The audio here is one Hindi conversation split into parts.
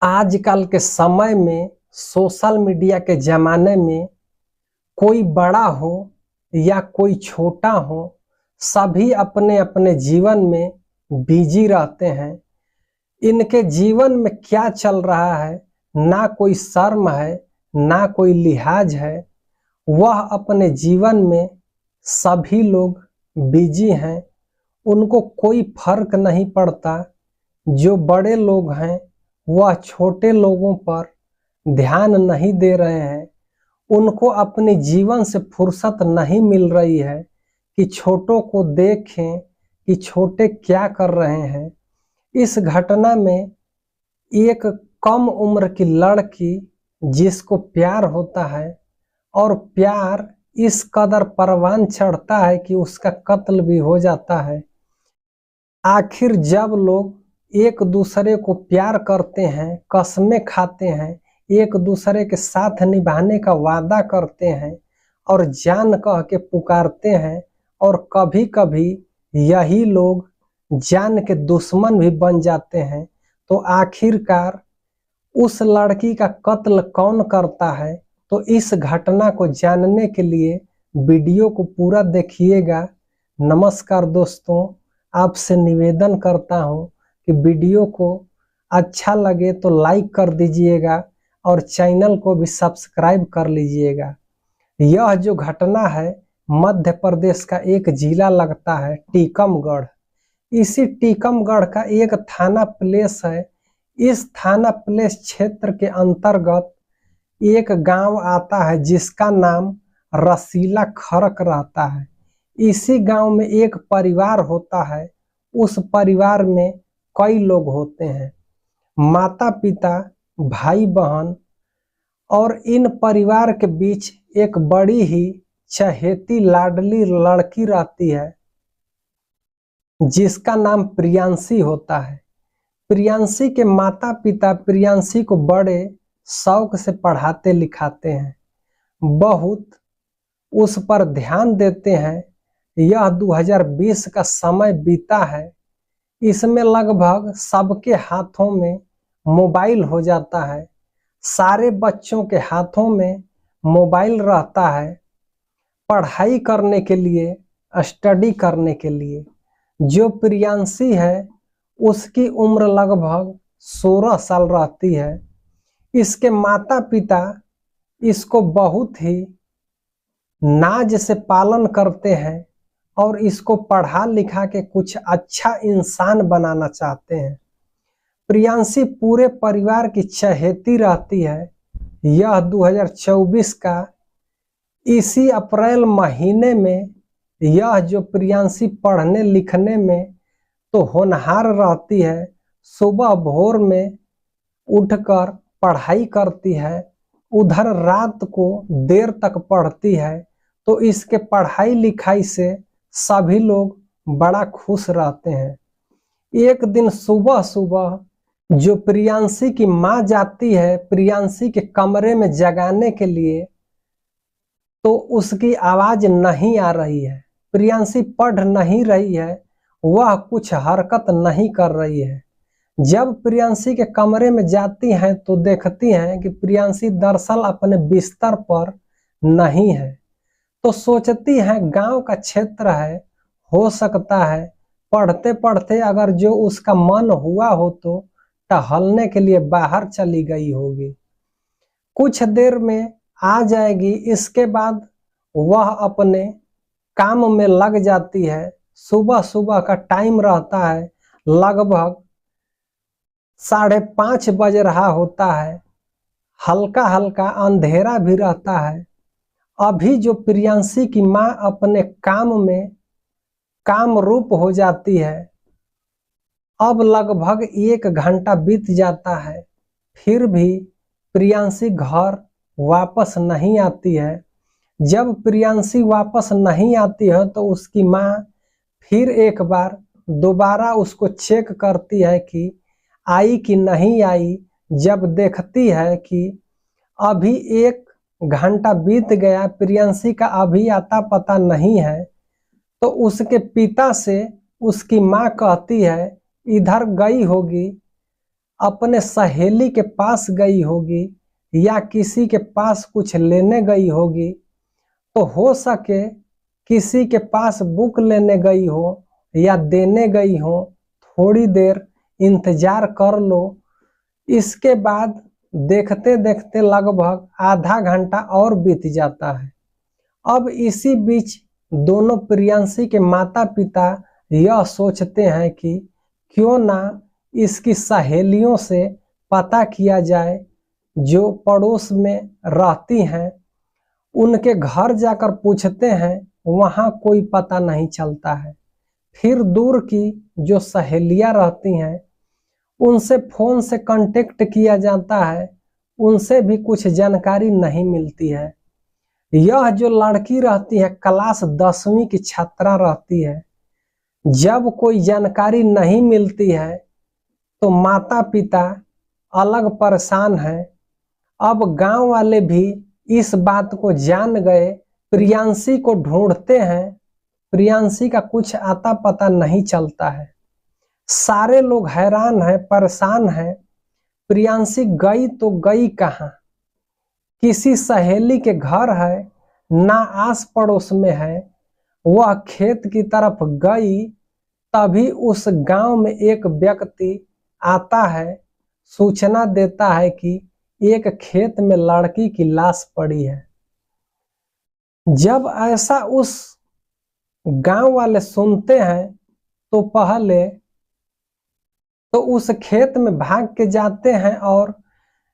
आजकल के समय में सोशल मीडिया के ज़माने में कोई बड़ा हो या कोई छोटा हो, सभी अपने अपने जीवन में बिजी रहते हैं। इनके जीवन में क्या चल रहा है, ना कोई शर्म है, ना कोई लिहाज है। वह अपने जीवन में सभी लोग बिजी हैं। उनको कोई फर्क नहीं पड़ता। जो बड़े लोग हैं वह छोटे लोगों पर ध्यान नहीं दे रहे हैं। उनको अपने जीवन से फुर्सत नहीं मिल रही है कि छोटों को देखें कि छोटे क्या कर रहे हैं। इस घटना में एक कम उम्र की लड़की जिसको प्यार होता है और प्यार इस कदर परवान चढ़ता है कि उसका कत्ल भी हो जाता है। आखिर जब लोग एक दूसरे को प्यार करते हैं, कसमें खाते हैं, एक दूसरे के साथ निभाने का वादा करते हैं और जान कह के पुकारते हैं, और कभी कभी यही लोग जान के दुश्मन भी बन जाते हैं, तो आखिरकार उस लड़की का कत्ल कौन करता है। तो इस घटना को जानने के लिए वीडियो को पूरा देखिएगा। नमस्कार दोस्तों, आपसे निवेदन करता हूं कि वीडियो को अच्छा लगे तो लाइक कर दीजिएगा और चैनल को भी सब्सक्राइब कर लीजिएगा। यह जो घटना है मध्य प्रदेश का एक जिला लगता है टीकमगढ़। इसी टीकमगढ़ का एक थाना प्लेस है। इस थाना प्लेस क्षेत्र के अंतर्गत एक गांव आता है जिसका नाम रसीला खरक रहता है। इसी गांव में एक परिवार होता है। उस परिवार में कई लोग होते हैं, माता पिता, भाई बहन, और इन परिवार के बीच एक बड़ी ही चहेती लाडली लड़की रहती है जिसका नाम प्रियांशी होता है। प्रियांशी के माता पिता प्रियांशी को बड़े शौक से पढ़ाते लिखाते हैं, बहुत उस पर ध्यान देते हैं। यह 2020 का समय बीता है। इसमें लगभग सबके हाथों में मोबाइल हो जाता है। सारे बच्चों के हाथों में मोबाइल रहता है पढ़ाई करने के लिए, स्टडी करने के लिए। जो प्रियांशी है उसकी उम्र लगभग 16 साल रहती है। इसके माता पिता इसको बहुत ही नाज से पालन करते हैं और इसको पढ़ा लिखा के कुछ अच्छा इंसान बनाना चाहते हैं। प्रियांशी पूरे परिवार की चहेती रहती है। यह 2024 का इसी अप्रैल महीने में यह जो प्रियांशी पढ़ने लिखने में तो होनहार रहती है। सुबह भोर में उठकर पढ़ाई करती है, उधर रात को देर तक पढ़ती है। तो इसके पढ़ाई लिखाई से सभी लोग बड़ा खुश रहते हैं। एक दिन सुबह सुबह जो प्रियांशी की माँ जाती है प्रियांशी के कमरे में जगाने के लिए, तो उसकी आवाज नहीं आ रही है। प्रियांशी पढ़ नहीं रही है, वह कुछ हरकत नहीं कर रही है। जब प्रियांशी के कमरे में जाती हैं तो देखती हैं कि प्रियांशी दरअसल अपने बिस्तर पर नहीं है। तो सोचती हैं गांव का क्षेत्र है, हो सकता है पढ़ते पढ़ते अगर जो उसका मन हुआ हो तो टहलने के लिए बाहर चली गई होगी, कुछ देर में आ जाएगी। इसके बाद वह अपने काम में लग जाती है। सुबह सुबह का टाइम रहता है, लगभग 5:30 बज रहा होता है। हल्का हल्का अंधेरा भी रहता है। अभी जो प्रियांशी की माँ अपने काम में काम रूप हो जाती है। अब लगभग 1 घंटा बीत जाता है, फिर भी प्रियांशी घर वापस नहीं आती है। जब प्रियांशी वापस नहीं आती है तो उसकी माँ फिर एक बार दोबारा उसको चेक करती है कि आई कि नहीं आई। जब देखती है कि अभी 1 घंटा बीत गया, प्रियांशी का अभी आता पता नहीं है, तो उसके पिता से उसकी माँ कहती है इधर गई होगी अपने सहेली के पास गई होगी या किसी के पास कुछ लेने गई होगी, तो हो सके किसी के पास बुक लेने गई हो या देने गई हो, थोड़ी देर इंतजार कर लो। इसके बाद देखते देखते लगभग आधा घंटा और बीत जाता है। अब इसी बीच दोनों प्रियांशी के माता पिता यह सोचते हैं कि क्यों ना इसकी सहेलियों से पता किया जाए जो पड़ोस में रहती हैं। उनके घर जाकर पूछते हैं, वहां कोई पता नहीं चलता है। फिर दूर की जो सहेलियां रहती हैं उनसे फोन से कांटेक्ट किया जाता है, उनसे भी कुछ जानकारी नहीं मिलती है। यह जो लड़की रहती है क्लास 10वीं की छात्रा रहती है। जब कोई जानकारी नहीं मिलती है तो माता पिता अलग परेशान हैं। अब गांव वाले भी इस बात को जान गए, प्रियांशी को ढूंढते हैं। प्रियांशी का कुछ आता पता नहीं चलता है। सारे लोग हैरान हैं, परेशान हैं। प्रियांशी गई तो गई कहाँ? किसी सहेली के घर है, ना आस पड़ोस में है। वह खेत की तरफ गई, तभी उस गांव में एक व्यक्ति आता है, सूचना देता है कि एक खेत में लड़की की लाश पड़ी है। जब ऐसा उस गांव वाले सुनते हैं तो पहले तो उस खेत में भाग के जाते हैं, और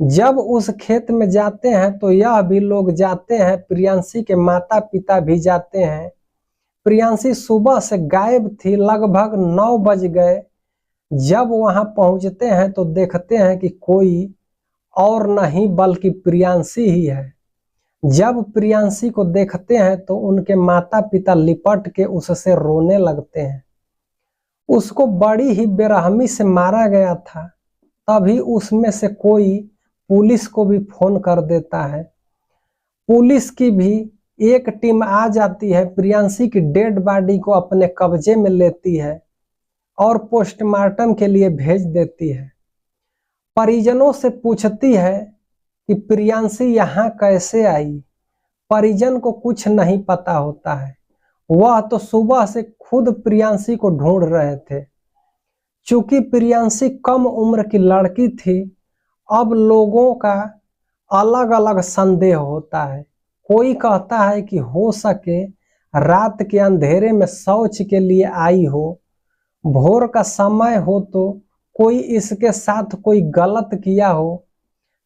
जब उस खेत में जाते हैं तो यह भी लोग जाते हैं, प्रियांशी के माता पिता भी जाते हैं। प्रियांशी सुबह से गायब थी, लगभग 9 बज गए। जब वहां पहुंचते हैं तो देखते हैं कि कोई और नहीं बल्कि प्रियांशी ही है। जब प्रियांशी को देखते हैं तो उनके माता पिता लिपट के उससे रोने लगते हैं। उसको बड़ी ही बेरहमी से मारा गया था। तभी उसमें से कोई पुलिस को भी फोन कर देता है। पुलिस की भी एक टीम आ जाती है, प्रियांशी की डेड बॉडी को अपने कब्जे में लेती है और पोस्टमार्टम के लिए भेज देती है। परिजनों से पूछती है कि प्रियांशी यहाँ कैसे आई। परिजन को कुछ नहीं पता होता है। वह तो सुबह से खुद प्रियांशी को ढूंढ रहे थे। चूंकि प्रियांशी कम उम्र की लड़की थी, अब लोगों का अलग अलग संदेह होता है। कोई कहता है कि हो सके रात के अंधेरे में शौच के लिए आई हो, भोर का समय हो तो कोई इसके साथ कोई गलत किया हो।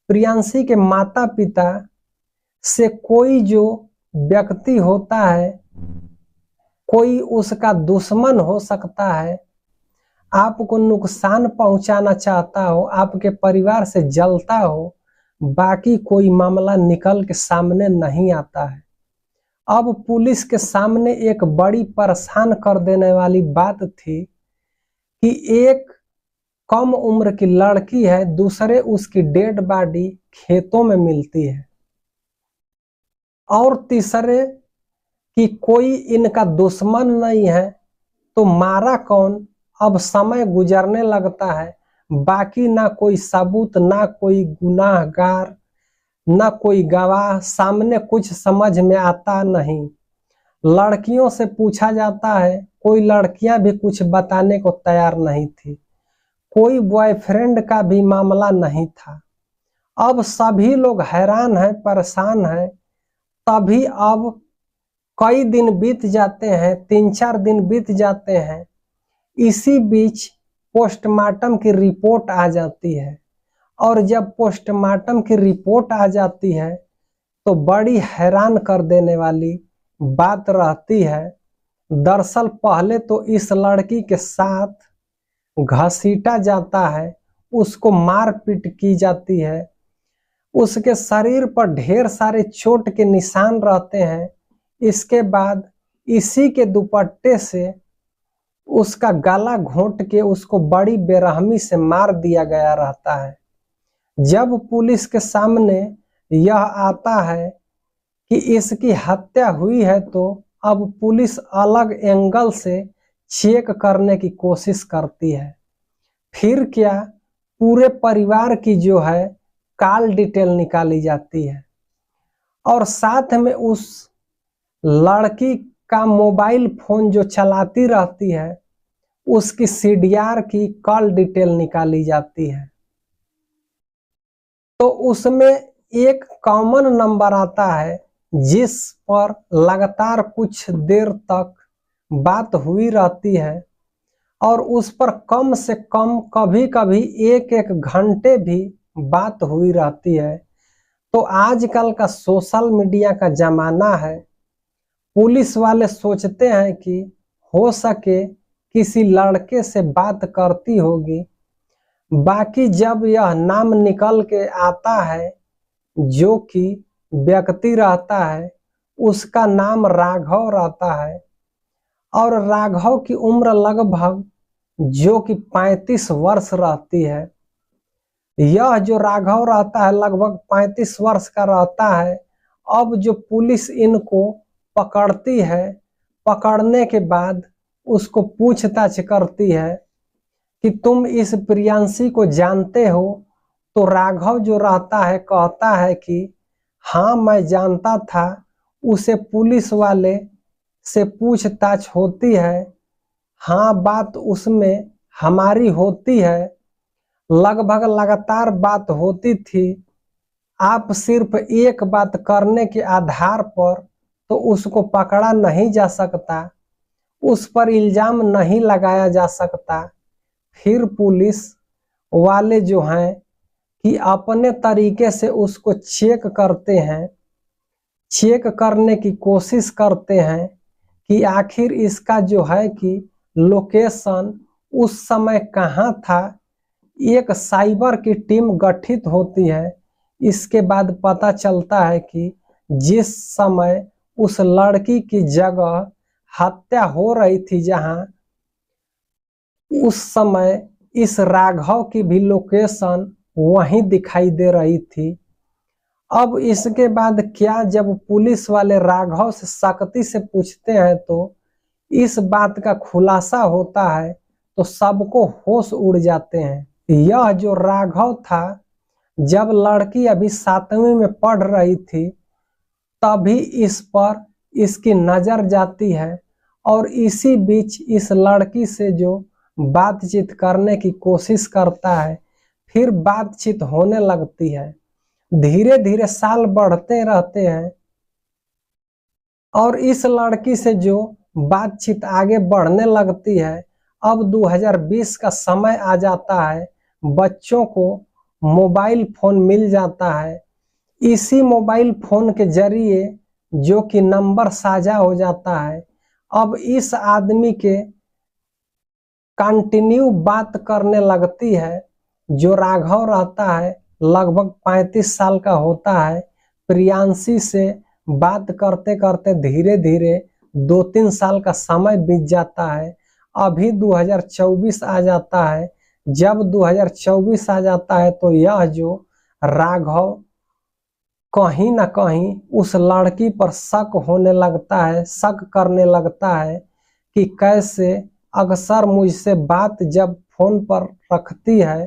प्रियांशी के माता पिता से कोई जो व्यक्ति होता है, कोई उसका दुश्मन हो सकता है, आपको नुकसान पहुंचाना चाहता हो, आपके परिवार से जलता हो। बाकी कोई मामला निकल के सामने नहीं आता है। अब पुलिस के सामने एक बड़ी परेशान कर देने वाली बात थी कि एक कम उम्र की लड़की है, दूसरे उसकी डेड बॉडी खेतों में मिलती है, और तीसरे कि कोई इनका दुश्मन नहीं है, तो मारा कौन? अब समय गुजरने लगता है, बाकी ना कोई सबूत, ना कोई गुनाहगार, ना कोई गवाह, सामने कुछ समझ में आता नहीं। लड़कियों से पूछा जाता है, कोई लड़कियां भी कुछ बताने को तैयार नहीं थी। कोई बॉयफ्रेंड का भी मामला नहीं था। अब सभी लोग हैरान हैं, परेशान हैं। तभी अब कई दिन बीत जाते हैं, 3-4 दिन बीत जाते हैं। इसी बीच पोस्टमार्टम की रिपोर्ट आ जाती है, और जब पोस्टमार्टम की रिपोर्ट आ जाती है तो बड़ी हैरान कर देने वाली बात रहती है। दरअसल पहले तो इस लड़की के साथ घसीटा जाता है, उसको मारपीट की जाती है, उसके शरीर पर ढेर सारे चोट के निशान रहते हैं। इसके बाद इसी के दुपट्टे से उसका गला घोंट के उसको बड़ी बेरहमी से मार दिया गया रहता है। जब पुलिस के सामने यह आता है कि इसकी हत्या हुई है, तो अब पुलिस अलग एंगल से चेक करने की कोशिश करती है। फिर क्या, पूरे परिवार की जो है कॉल डिटेल निकाली जाती है और साथ में उस लड़की का मोबाइल फोन जो चलाती रहती है उसकी सीडीआर की कॉल डिटेल निकाली जाती है। तो उसमें एक कॉमन नंबर आता है जिस पर लगातार कुछ देर तक बात हुई रहती है और उस पर कम से कम कभी कभी एक एक घंटे भी बात हुई रहती है। तो आजकल का सोशल मीडिया का जमाना है, पुलिस वाले सोचते हैं कि हो सके किसी लड़के से बात करती होगी। बाकी जब यह नाम निकल के आता है जो कि व्यक्ति रहता है उसका नाम राघव रहता है और राघव की उम्र लगभग जो कि 35 वर्ष रहती है। यह जो राघव रहता है लगभग 35 वर्ष का रहता है। अब जो पुलिस इनको पकड़ती है, पकड़ने के बाद उसको पूछताछ करती है कि तुम इस प्रियांशी को जानते हो? तो राघव जो रहता है कहता है कि हाँ मैं जानता था। उसे पुलिस वाले से पूछताछ होती है, हाँ बात उसमें हमारी होती है, लगभग लगातार बात होती थी। आप सिर्फ एक बात करने के आधार पर तो उसको पकड़ा नहीं जा सकता, उस पर इल्जाम नहीं लगाया जा सकता। फिर पुलिस वाले जो हैं कि अपने तरीके से उसको चेक करते हैं, चेक करने की कोशिश करते हैं कि आखिर इसका जो है कि लोकेशन उस समय कहाँ था। एक साइबर की टीम गठित होती है। इसके बाद पता चलता है कि जिस समय उस लड़की की जगह हत्या हो रही थी जहां, उस समय इस राघव की भी लोकेशन वहीं दिखाई दे रही थी। अब इसके बाद क्या, जब पुलिस वाले राघव से सख्ती से पूछते हैं तो इस बात का खुलासा होता है तो सबको होश उड़ जाते हैं। यह जो राघव था, जब लड़की अभी 7वीं में पढ़ रही थी तभी इस पर इसकी नजर जाती है और इसी बीच इस लड़की से जो बातचीत करने की कोशिश करता है, फिर बातचीत होने लगती है। धीरे धीरे साल बढ़ते रहते हैं और इस लड़की से जो बातचीत आगे बढ़ने लगती है। अब 2020 का समय आ जाता है, बच्चों को मोबाइल फोन मिल जाता है। इसी मोबाइल फोन के जरिए जो कि नंबर साझा हो जाता है। अब इस आदमी के कंटिन्यू बात करने लगती है। जो राघव रहता है लगभग 35 साल का होता है, प्रियांशी से बात करते करते धीरे धीरे 2-3 साल का समय बीत जाता है। अभी 2024 आ जाता है। जब 2024 आ जाता है तो यह जो राघव कहीं ना कहीं उस लड़की पर शक होने लगता है, शक करने लगता है कि कैसे अक्सर मुझसे बात जब फोन पर रखती है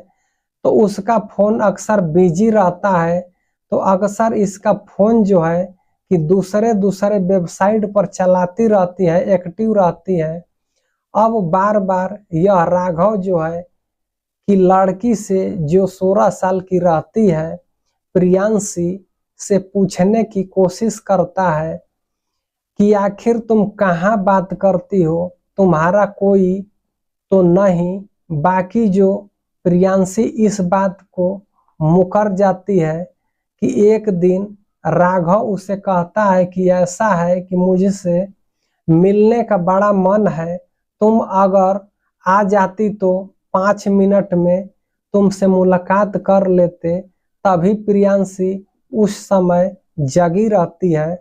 तो उसका फोन अक्सर बिजी रहता है। तो अक्सर इसका फोन जो है कि दूसरे दूसरे वेबसाइट पर चलाती रहती है, एक्टिव रहती है। अब बार बार यह राघव जो है कि लड़की से जो 16 साल की रहती है प्रियांशी से पूछने की कोशिश करता है कि आखिर तुम कहाँ बात करती हो, तुम्हारा कोई तो नहीं। बाकी जो प्रियांशी इस बात को मुकर जाती है कि एक दिन राघव उसे कहता है कि ऐसा है कि मुझसे मिलने का बड़ा मन है, तुम अगर आ जाती तो 5 मिनट में तुमसे मुलाकात कर लेते। तभी प्रियांशी उस समय जगी रहती है,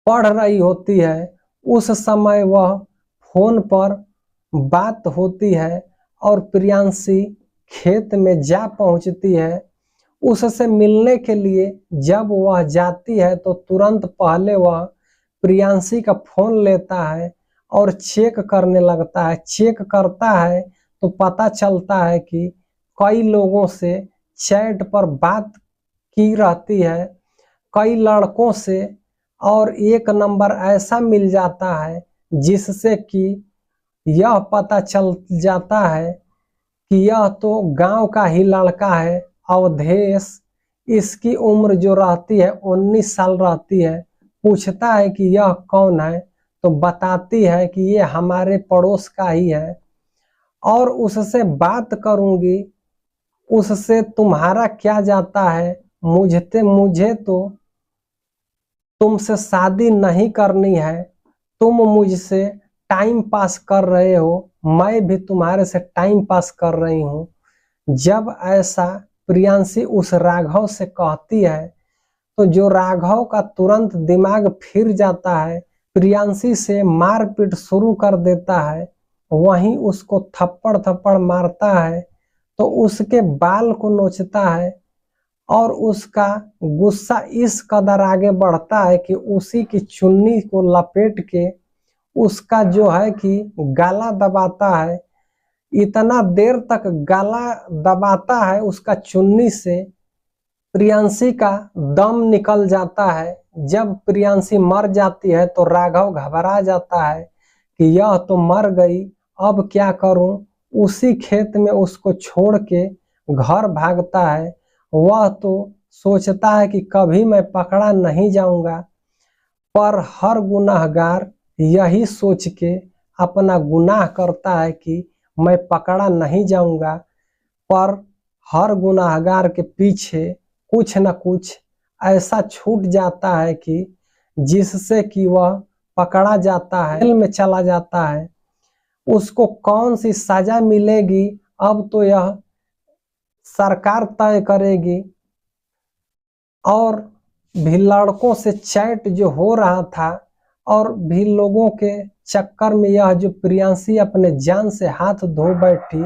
पढ़ रही होती है। उस समय वह फोन पर बात होती है और प्रियांशी खेत में जा पहुंचती है। उससे मिलने के लिए जब वह जाती है तो तुरंत पहले वह प्रियांशी का फोन लेता है और चेक करने लगता है। चेक करता है तो पता चलता है कि कई लोगों से चैट पर बात की रहती है, कई लड़कों से, और एक नंबर ऐसा मिल जाता है जिससे कि यह पता चल जाता है कि यह तो गांव का ही लड़का है, अवधेश। इसकी उम्र जो रहती है 19 साल रहती है। पूछता है कि यह कौन है, तो बताती है कि ये हमारे पड़ोस का ही है और उससे बात करूंगी, उससे तुम्हारा क्या जाता है, मुझे तो तुमसे शादी नहीं करनी है, तुम मुझसे टाइम पास कर रहे हो, मैं भी तुम्हारे से टाइम पास कर रही हूँ। जब ऐसा प्रियांशी उस राघव से कहती है तो जो राघव का तुरंत दिमाग फिर जाता है, प्रियांशी से मारपीट शुरू कर देता है, वहीं उसको थप्पड़ थप्पड़ मारता है तो उसके बाल को नोचता है और उसका गुस्सा इस कदर आगे बढ़ता है कि उसी की चुन्नी को लपेट के उसका जो है कि गला दबाता है। इतना देर तक गला दबाता है उसका चुन्नी से, प्रियांशी का दम निकल जाता है। जब प्रियांशी मर जाती है तो राघव घबरा जाता है कि यह तो मर गई, अब क्या करूं। उसी खेत में उसको छोड़ के घर भागता है। वह तो सोचता है कि कभी मैं पकड़ा नहीं जाऊंगा, पर हर गुनहगार यही सोच के अपना गुनाह करता है कि मैं पकड़ा नहीं जाऊंगा, पर हर गुनाहगार के पीछे कुछ न कुछ ऐसा छूट जाता है कि जिससे कि वह पकड़ा जाता है, जेल में चला जाता है। उसको कौन सी सजा मिलेगी अब तो यह सरकार तय करेगी। और भी लड़कों से चैट जो हो रहा था और भी लोगों के चक्कर में यह जो प्रियांशी अपने जान से हाथ धो बैठी,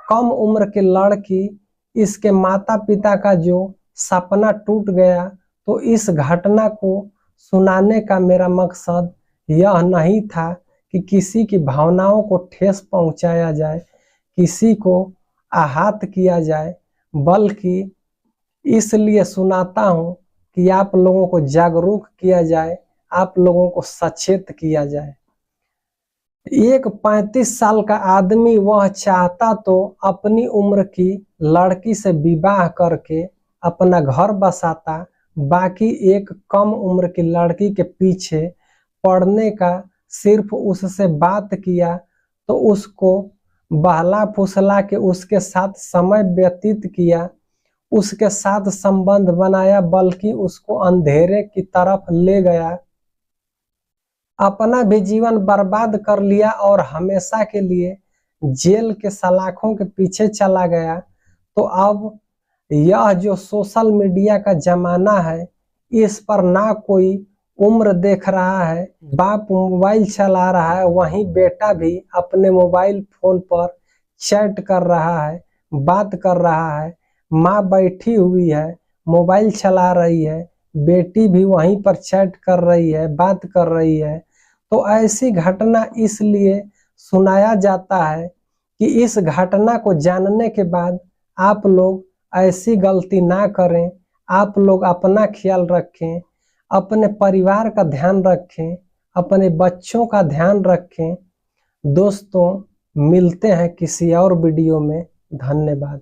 कम उम्र की लड़की, इसके माता पिता का जो सपना टूट गया। तो इस घटना को सुनाने का मेरा मकसद यह नहीं था कि किसी की भावनाओं को ठेस पहुंचाया जाए, किसी को आहत किया जाए, बल्कि इसलिए सुनाता हूं कि आप लोगों को जागरूक किया जाए, आप लोगों को सचेत किया जाए। एक 35 साल का आदमी वह चाहता तो अपनी उम्र की लड़की से विवाह करके अपना घर बसाता, बाकी एक कम उम्र की लड़की के पीछे पड़ने का, सिर्फ उससे बात किया तो उसको बहला फुसला के उसके साथ समय व्यतीत किया, उसके साथ संबंध बनाया, बल्कि उसको अंधेरे की तरफ ले गया, अपना भी जीवन बर्बाद कर लिया और हमेशा के लिए जेल के सलाखों के पीछे चला गया। तो अब यह जो सोशल मीडिया का जमाना है, इस पर ना कोई उम्र देख रहा है। बाप मोबाइल चला रहा है, वहीं बेटा भी अपने मोबाइल फोन पर चैट कर रहा है, बात कर रहा है। माँ बैठी हुई है, मोबाइल चला रही है, बेटी भी वहीं पर चैट कर रही है, बात कर रही है। तो ऐसी घटना इसलिए सुनाया जाता है कि इस घटना को जानने के बाद आप लोग ऐसी गलती ना करें, आप लोग अपना ख्याल रखें, अपने परिवार का ध्यान रखें, अपने बच्चों का ध्यान रखें। दोस्तों, मिलते हैं किसी और वीडियो में। धन्यवाद।